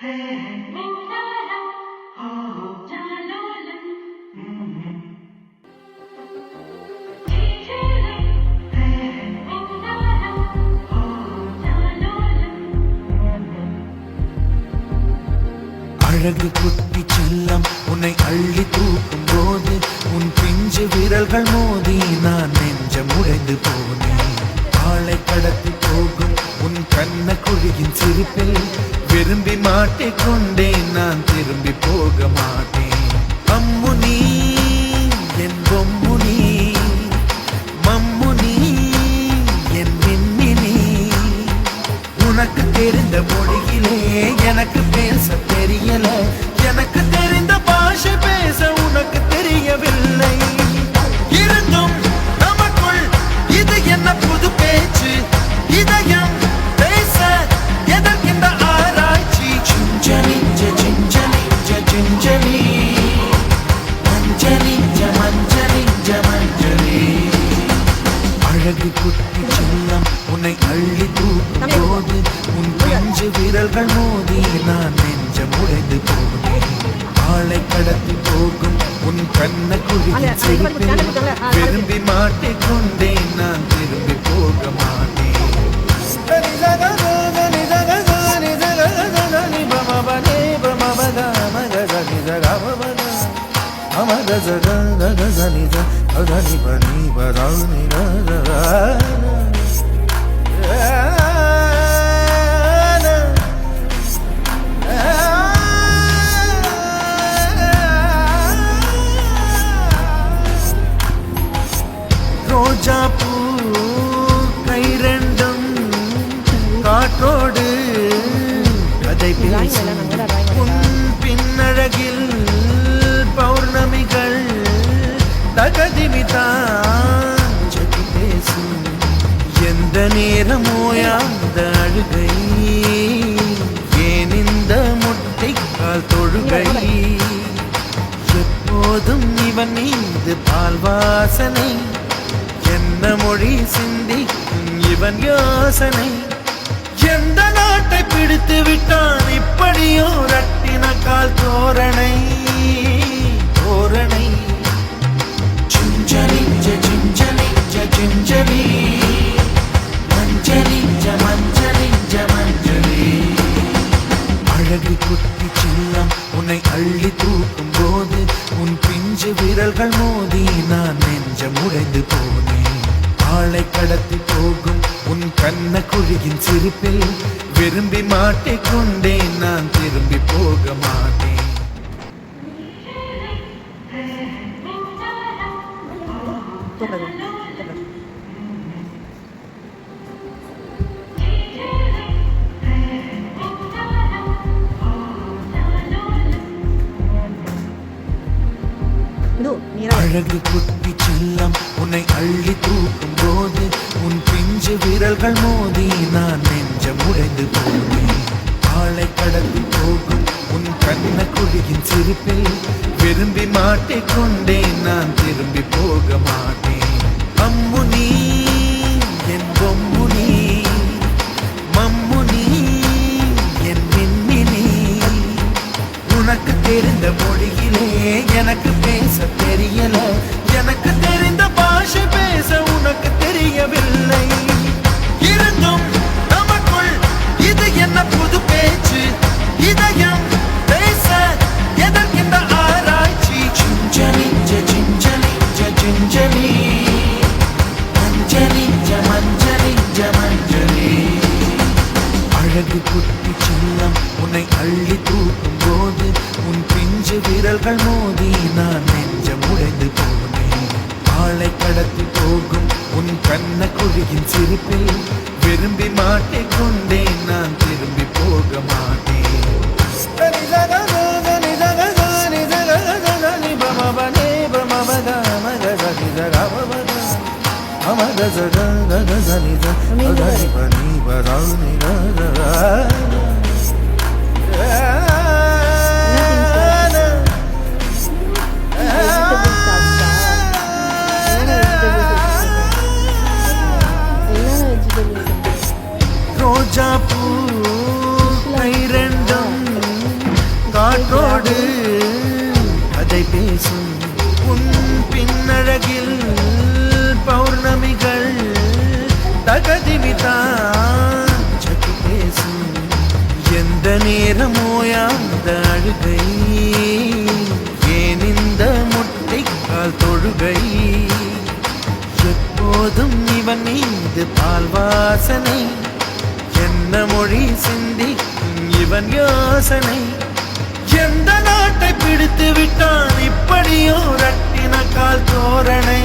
அழகு குட்டி செல்லம் உன்னை அள்ளி தூக்கும் போது உன் பிஞ்சு விரல்கள் மோதி நான் நெஞ்சம் உடைந்து போனேன். ஆளை கடத்தி போகும் உன் கண்ண குழியின் சிரிப்பில் விரும்பி மாட்டிக்கொண்டேன், நான் திரும்பி போக மாட்டேன். அம்முனி என் பொம்முனி, மம்முனி என் மின்மினி, உனக்கு தெரிந்த மொழியிலே எனக்கு பேச தெரியல, எனக்கு தெரிந்த பாஷை பேச உனக்கு தெரியவில்லை. இருந்தும் நமக்குள் இது என்ன புது பேச்சு, இதயம் பேச எதற்கின்ற ஆராய்ச்சி. Gingelly gingelly gingelly மஞ்சளி மஞ்சளி மஞ்சளி. அழகு குட்டி செல்லம் உன்னை அள்ளி தூக்கும் போது உன் பிஞ்சு விரல்கள் மோதி நான் நெஞ்சம் உடைந்து போனேன். ஆளை கடத்தி போகும் உன் கண்ண குழியின் சிரிப்பில் விரும்பி மாட்டிக்கொண்டேன், நான் திரும்பி போக மாட்டேன். ரோஜா பூ கை ரெண்டும் காற்றோடு கதை பேசும், உன் பின்னழகில் பௌர்ணமிகள் தகதிமிதான் ஜதி பேசும். எந்த நேரமோயாந்த அழுகை, ஏன் இந்த முட்டைக்கால் தொழுகை, எப்போதும் இவன் மீது பால் வாசனை, என்ன மொழி சிந்திக்கும் இவன் யோசனை. எந்த நாட்டை பிடித்து விட்டான் இப்படியோ ரட்டின கால் தோரணை தோரணை. Gingelly gingelly gingelly மஞ்சளி மஞ்சளி மஞ்சளி. அழகு குட்டி செல்லம் உன்னை அள்ளி தூக்கும் போது உன் பிஞ்சு விரல்கள் மோதி நான் நெஞ்சம் உடைந்து போனேன். ஆளை கடத்தி போகும் உன் கண்ண குழியின் சிரிப்பில் விரும்பி மாட்டிக்கொண்டேன், நான் திரும்பி போக மாட்டேன். அழகு குட்டி செல்லம் உன்னை அள்ளி தூக்கும் போது உன் பிஞ்சு விரல்கள் மோதி நான் நெஞ்சம் உடைந்து போனேன். ஆளை கடத்தி போகும் உன் கண்ண குழியின் சிரிப்பில் விரும்பி மாட்டிக்கொண்டேன், நான் திரும்பி போக மாட்டேன். அம்முனி என் பொம்முனி, மம்முனி என் மின்மினி, உனக்கு தெரிந்த மொழியிலே எனக்கு பேச தெரியல, எனக்கு தெரிந்த பாஷை பேச உனக்கு தெரியவில்லை. இருந்தும் நமக்குள் இது என்ன புது பேச்சு, இதயம் பேச எதற்கின்ற ஆராய்ச்சி. Gingelly gingelly gingelly மஞ்சளி மஞ்சளி மஞ்சளி. அழகு குட்டி செல்லம் உன்னை அள்ளி தூக்கும் போது உன் பிஞ்சு விரல்கள் மோதி நான் நெஞ்சம் உடைந்து போனேன். ஆளை கடத்தி போகும் உன் கண்ண குழியின் சிரிப்பில் விரும்பி மாட்டிக்கொண்டேன், நான் திரும்பி போக மாட்டேன். ரோஜா பூ கை ரெண்டும் பார்த்தால் சற்று பேசும் எந்த நேரமோயாந்த அழுகை ஏன் இந்த முட்டைக்கால் தொழுகை எப்போதும் இவன் மீது பால் வாசனை என்ன மொழி சிந்தி இவன் யோசனை எந்த நாட்டை பிடித்து விட்டான் இப்படியோ ரட்டின கால் தோரணை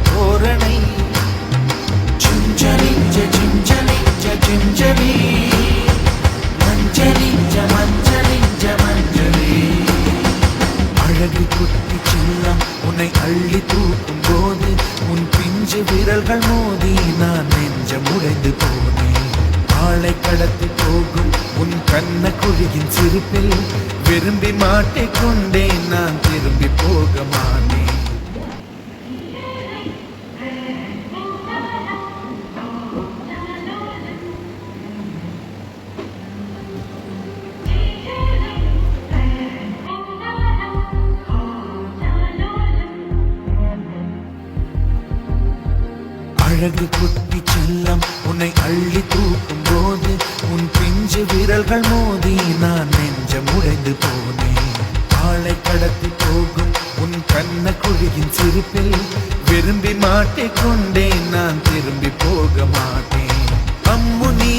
தோரணை சிஞ்சலி சிஞ்சலி சிஞ்சலி மஞ்சளி மஞ்சளி மஞ்சளி அழகு குட்டி செல்லம் உன்னை அள்ளி தூக்கும் போது உன் பிஞ்சு விரல்கள் மோதி நான் நெஞ்சம் உடைந்து போனேன் ஆளை கடத்தி போகும் உன் கண்ண குழியின் சிரிப்பில் விரும்பி மாட்டிக்கொண்டேன் நான் திரும்பி போக மாட்டேன் அழகு குட்டி செல்லம் உன்னை அள்ளி தூக்கும் போது உன் பிஞ்சு விரல்கள் மோதி நான் நெஞ்சம் உடைந்து போனேன் ஆளை கடத்தி போகும் உன் கண்ண குழியின் சிரிப்பில் விரும்பி மாட்டிக்கொண்டேன் நான் திரும்பி போக மாட்டேன் அம்மு நீ